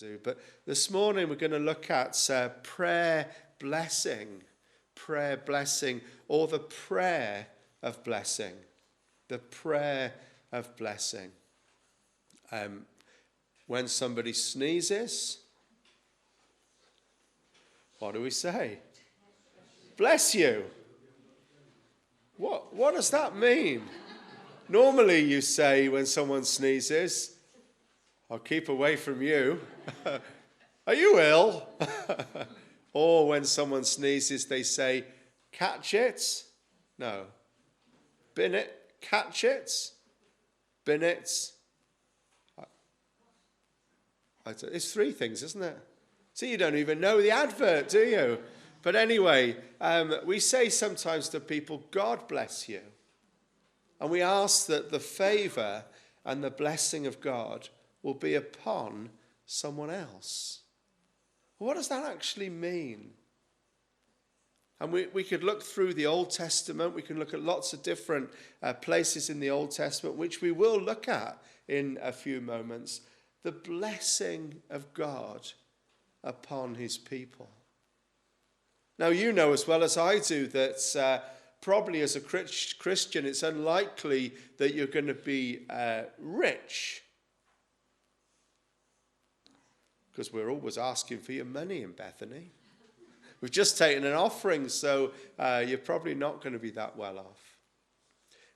do. But this morning we're going to look at prayer blessing, or the prayer of blessing, the prayer of blessing. When somebody sneezes, what do we say? Bless you. What does that mean? Normally you say when someone sneezes, I'll keep away from you. Are you ill? Or when someone sneezes, they say, catch it. No. Bin it. Catch it. Bin it. It's three things, isn't it? See, you don't even know the advert, do you? But anyway, we say sometimes to people, God bless you. And we ask that the favor and the blessing of God will be upon someone else. What does that actually mean? And we could look through the Old Testament. We can look at lots of different places in the Old Testament, which we will look at in a few moments. The blessing of God upon his people. Now, you know as well as I do that probably as a Christian, it's unlikely that you're going to be rich. Because we're always asking for your money in Bethany. We've just taken an offering, so you're probably not going to be that well off.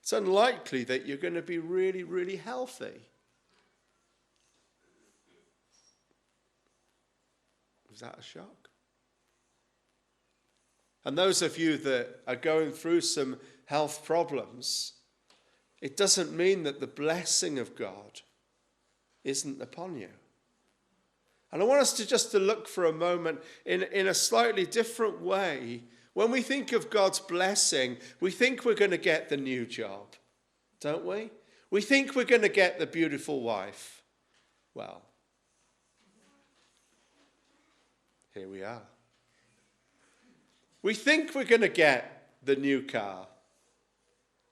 It's unlikely that you're going to be really, really healthy. Was that a shock? And those of you that are going through some health problems, it doesn't mean that the blessing of God isn't upon you. And I want us to look for a moment in a slightly different way. When we think of God's blessing, we think we're going to get the new job, don't we? We think we're going to get the beautiful wife. Well, here we are. We think we're going to get the new car.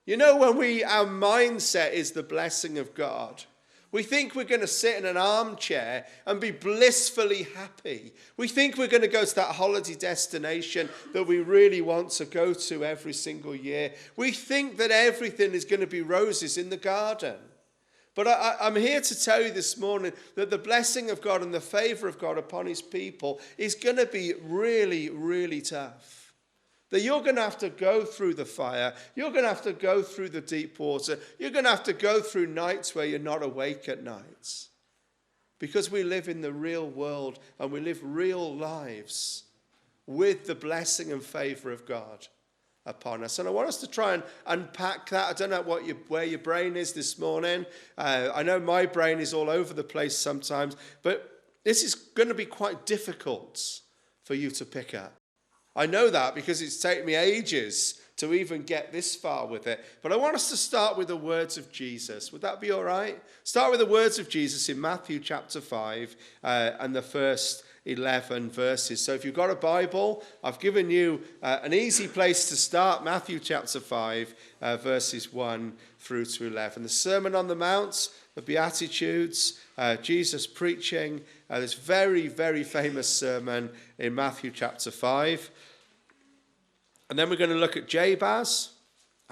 You know, when our mindset is the blessing of God, we think we're going to sit in an armchair and be blissfully happy. We think we're going to go to that holiday destination that we really want to go to every single year. We think that everything is going to be roses in the garden. But I'm here to tell you this morning that the blessing of God and the favor of God upon his people is going to be really, really tough. That you're going to have to go through the fire. You're going to have to go through the deep water. You're going to have to go through nights where you're not awake at nights. Because we live in the real world and we live real lives with the blessing and favor of God upon us. And I want us to try and unpack that. I don't know where your brain is this morning. I know my brain is all over the place sometimes, but this is going to be quite difficult for you to pick up. I know that because it's taken me ages to even get this far with it. But I want us to start with the words of Jesus. Would that be all right? Start with the words of Jesus in Matthew chapter 5 and the first 11 verses. So if you've got a Bible, I've given you an easy place to start. Matthew chapter 5, verses 1 through to 11. The Sermon on the Mount, the Beatitudes, Jesus preaching this very, very famous sermon in Matthew chapter 5. And then we're going to look at Jabez,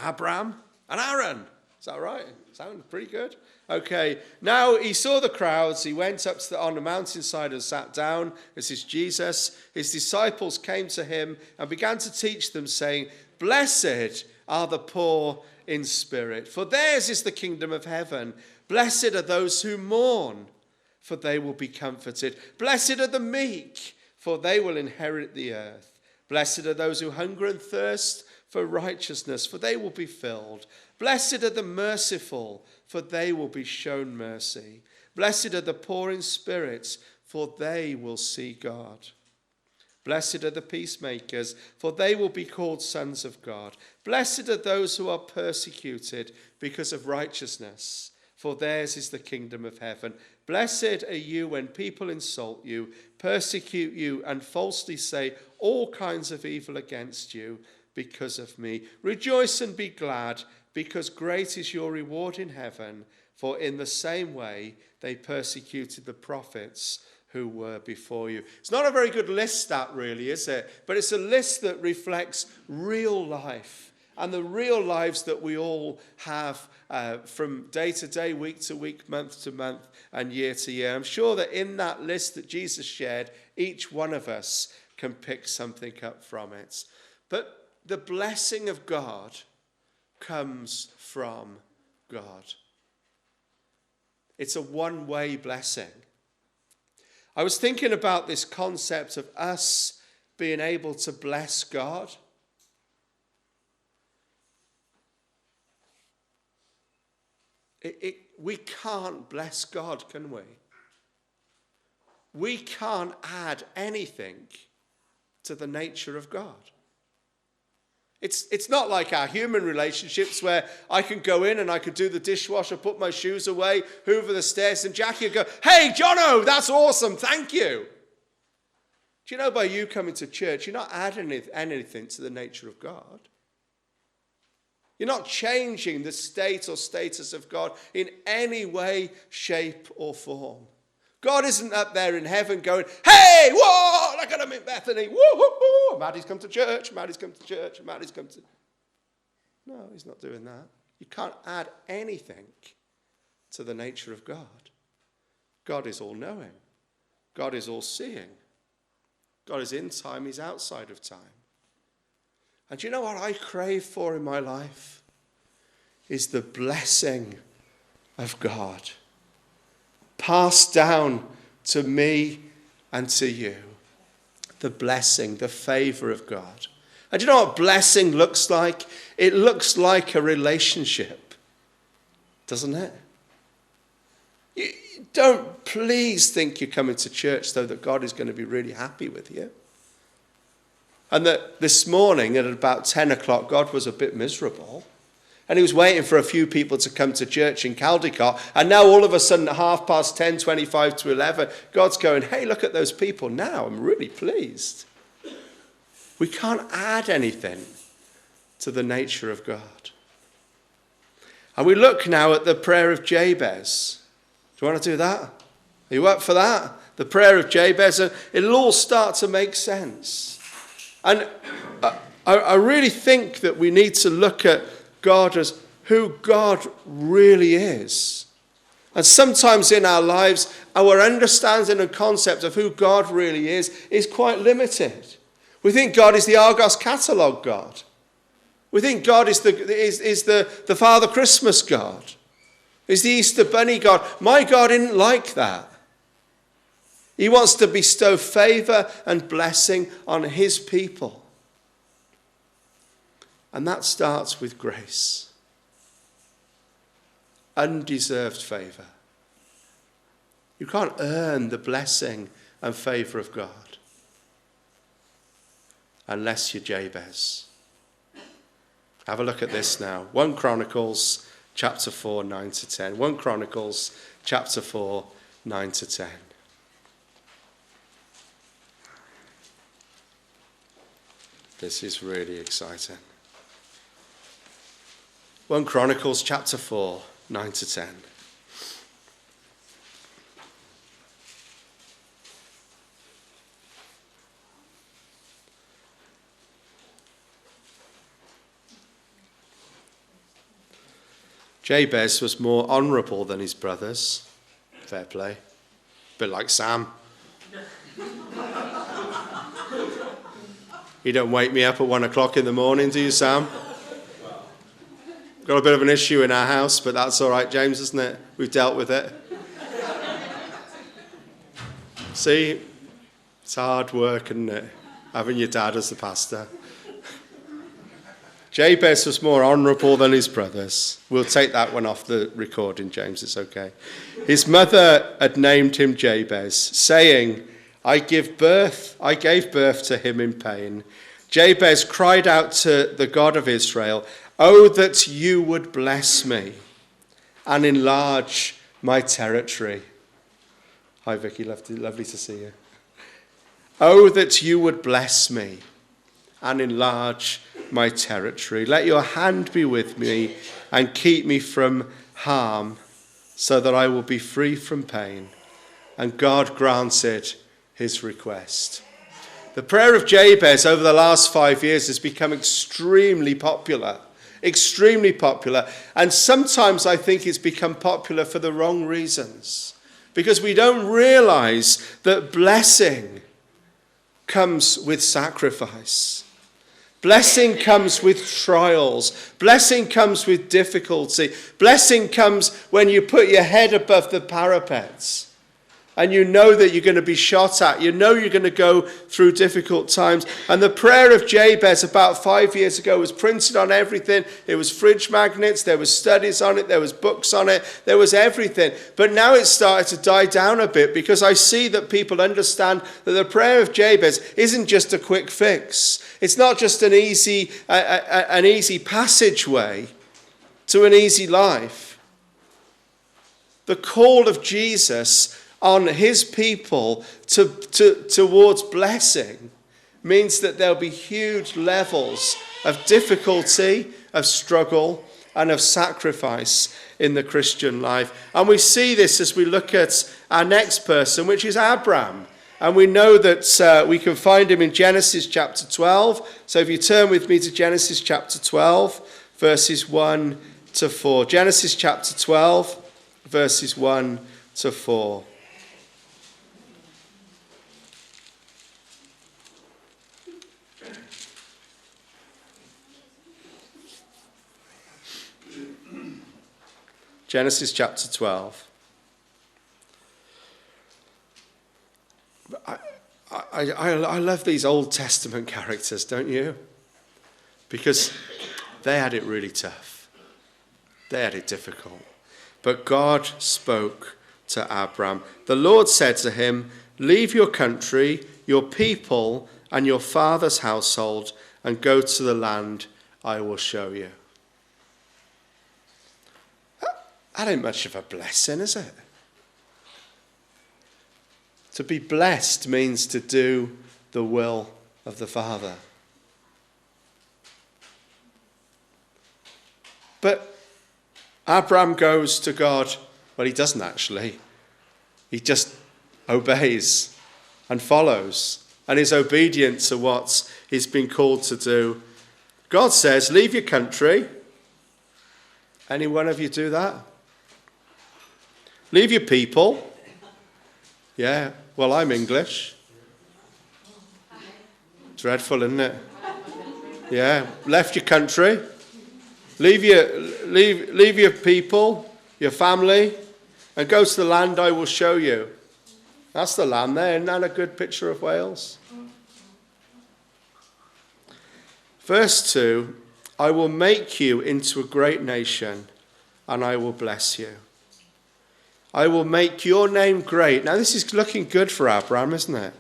Abraham, and Aaron. Is that right? Sound pretty good? Okay. Now he saw the crowds. He went up on the mountainside and sat down. This is Jesus. His disciples came to him and began to teach them, saying, "Blessed are the poor in spirit, for theirs is the kingdom of heaven. Blessed are those who mourn, for they will be comforted. Blessed are the meek, for they will inherit the earth. Blessed are those who hunger and thirst for righteousness, for they will be filled. Blessed are the merciful, for they will be shown mercy. Blessed are the poor in spirit, for they will see God. Blessed are the peacemakers, for they will be called sons of God. Blessed are those who are persecuted because of righteousness, for theirs is the kingdom of heaven. Blessed are you when people insult you, persecute you, and falsely say all kinds of evil against you because of me. Rejoice and be glad, because great is your reward in heaven, for in the same way they persecuted the prophets who were before you. It's not a very good list, that really, is it? But it's a list that reflects real life and the real lives that we all have from day to day, week to week, month to month, and year to year. I'm sure that in that list that Jesus shared, each one of us can pick something up from it. But the blessing of God comes from God. It's a one-way blessing. I was thinking about this concept of us being able to bless God. We can't bless God, can we? We can't add anything to the nature of God. It's not like our human relationships where I can go in and I could do the dishwasher, put my shoes away, hoover the stairs, and Jackie would go, "Hey, Jono, that's awesome, thank you." Do you know by you coming to church, you're not adding anything to the nature of God. You're not changing the state or status of God in any way, shape, or form. God isn't up there in heaven going, "Hey, whoa, look at him in Bethany. Woo, woo, woo. Maddie's come to church, Maddie's come to church, Maddie's come to..." No, he's not doing that. You can't add anything to the nature of God. God is all-knowing. God is all-seeing. God is in time, he's outside of time. And do you know what I crave for in my life? Is the blessing of God passed down to me and to you. The blessing, the favor of God. And do you know what blessing looks like? It looks like a relationship, doesn't it? You don't please think you're coming to church though that God is going to be really happy with you. And that this morning at about 10 o'clock, God was a bit miserable. And he was waiting for a few people to come to church in Caldecott. And now all of a sudden at 10:30, 25 to 11, God's going, "Hey, look at those people now. I'm really pleased." We can't add anything to the nature of God. And we look now at the prayer of Jabez. Do you want to do that? Are you up for that? The prayer of Jabez. It'll all start to make sense. And I really think that we need to look at God as who God really is. And sometimes in our lives, our understanding and concept of who God really is quite limited. We think God is the Argos catalogue God. We think God is the Father Christmas God. Is the Easter Bunny God. My God isn't like that. He wants to bestow favor and blessing on his people. And that starts with grace. Undeserved favor. You can't earn the blessing and favor of God unless you're Jabez. Have a look at this now. 1 Chronicles chapter 4, 9 to 10. 1 Chronicles chapter 4, 9 to 10. This is really exciting. 1 Chronicles chapter 4, 9 to 10. Jabez was more honourable than his brothers. Fair play. A bit like Sam. You don't wake me up at 1 o'clock in the morning, do you, Sam? Got a bit of an issue in our house, but that's all right, James, isn't it? We've dealt with it. See, it's hard work, isn't it? Having your dad as the pastor. Jabez was more honourable than his brothers. We'll take that one off the recording, James, it's okay. His mother had named him Jabez, saying, I gave birth to him in pain. Jabez cried out to the God of Israel, "Oh, that you would bless me and enlarge my territory." Hi, Vicky, lovely to see you. Oh, that you would bless me and enlarge my territory. Let your hand be with me and keep me from harm, so that I will be free from pain. and God granted his request. The prayer of Jabez over the last 5 years has become extremely popular, and sometimes I think it's become popular for the wrong reasons, because we don't realize that blessing comes with sacrifice. Blessing comes with trials. Blessing comes with difficulty. Blessing comes when you put your head above the parapets and you know that you're going to be shot at. You know you're going to go through difficult times. And the prayer of Jabez about 5 years ago was printed on everything. It was fridge magnets. There was studies on it. There was books on it. There was everything. But now it's started to die down a bit, because I see that people understand that the prayer of Jabez isn't just a quick fix. It's not just an easy passageway to an easy life. The call of Jesus on his people towards blessing means that there'll be huge levels of difficulty, of struggle, and of sacrifice in the Christian life. And we see this as we look at our next person, which is Abraham. And we know that we can find him in Genesis chapter 12. So if you turn with me to Genesis chapter 12, verses 1 to 4. Genesis chapter 12, verses 1 to 4. Genesis chapter 12. I love these Old Testament characters, don't you? Because they had it really tough. They had it difficult. But God spoke to Abram. The Lord said to him, "Leave your country, your people, and your father's household, and go to the land I will show you." That ain't much of a blessing, is it? To be blessed means to do the will of the Father. But Abraham goes to God. Well, he doesn't actually. He just obeys and follows and is obedient to what he's been called to do. God says, leave your country. Any one of you do that? Leave your people. Yeah, well, I'm English. Dreadful, isn't it? Yeah, left your country. Leave your people, your family, and go to the land I will show you. That's the land there. Isn't that a good picture of Wales? Verse 2, I will make you into a great nation, and I will bless you. I will make your name great. Now, this is looking good for Abraham, isn't it?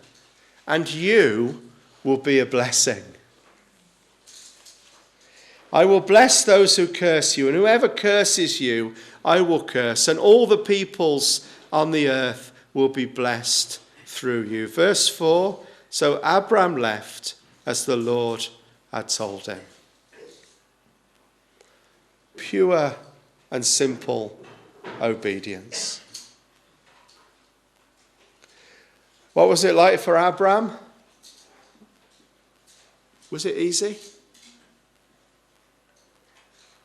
And you will be a blessing. I will bless those who curse you, and whoever curses you, I will curse, and all the peoples on the earth will be blessed through you. Verse 4, so Abraham left as the Lord had told him. Pure and simple obedience. What was it like for Abraham? Was it easy?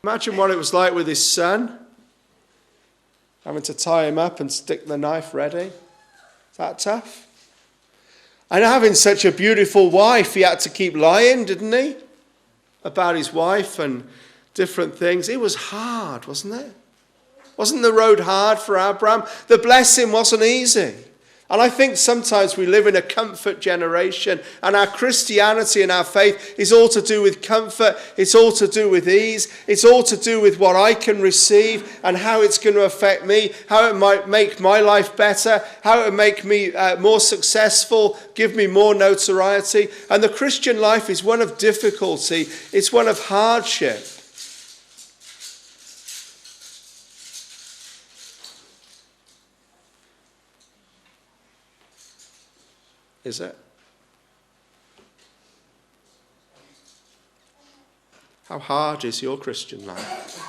Imagine what it was like with his son, having to tie him up and stick the knife ready. Is that tough? And having such a beautiful wife, he had to keep lying, didn't he? About his wife and different things. It was hard, wasn't it? Wasn't the road hard for Abraham? The blessing wasn't easy. And I think sometimes we live in a comfort generation, and our Christianity and our faith is all to do with comfort. It's all to do with ease. It's all to do with what I can receive and how it's going to affect me, how it might make my life better, how it would make me more successful, give me more notoriety. And the Christian life is one of difficulty. It's one of hardship. Is it? How hard is your Christian life?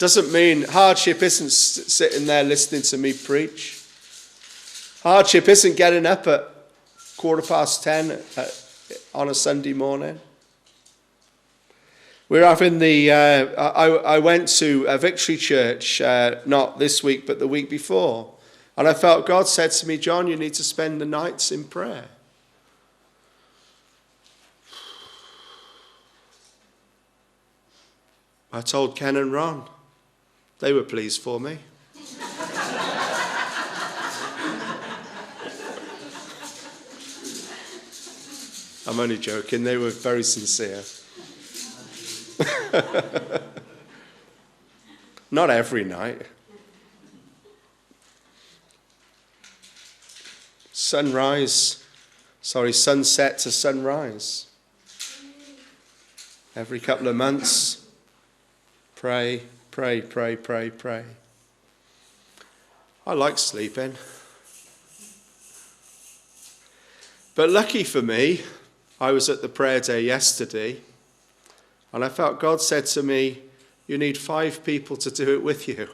Doesn't mean hardship isn't sitting there listening to me preach. Hardship isn't getting up at 10:15 on a Sunday morning. We're having I went to a Victory Church, not this week, but the week before. And I felt God said to me, John, you need to spend the nights in prayer. I told Ken and Ron. They were pleased for me. I'm only joking. They were very sincere. Not every night. Sunset to sunrise. Every couple of months, pray. I like sleeping. But lucky for me, I was at the prayer day yesterday, and I felt God said to me, you need 5 people to do it with you.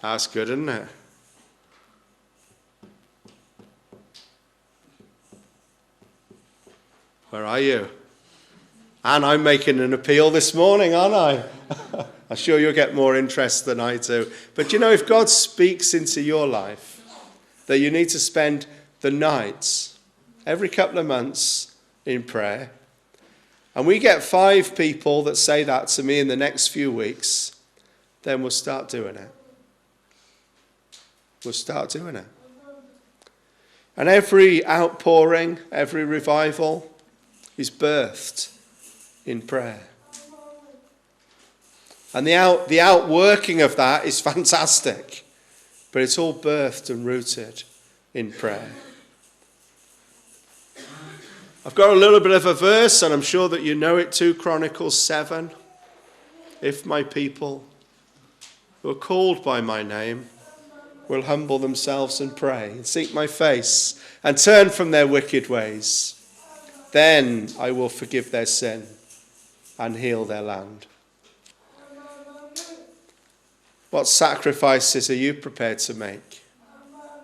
That's good, isn't it? Where are you? And I'm making an appeal this morning, aren't I? I'm sure you'll get more interest than I do. But you know, if God speaks into your life that you need to spend the nights every couple of months in prayer, and we get 5 people that say that to me in the next few weeks, then we'll start doing it. We'll start doing it. And every outpouring, every revival is birthed in prayer. And the outworking of that is fantastic, but it's all birthed and rooted in prayer. I've got a little bit of a verse, and I'm sure that you know it, 2 Chronicles 7. If my people who are called by my name will humble themselves and pray and seek my face and turn from their wicked ways, then I will forgive their sin and heal their land. What sacrifices are you prepared to make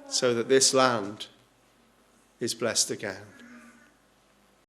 so that this land is blessed again?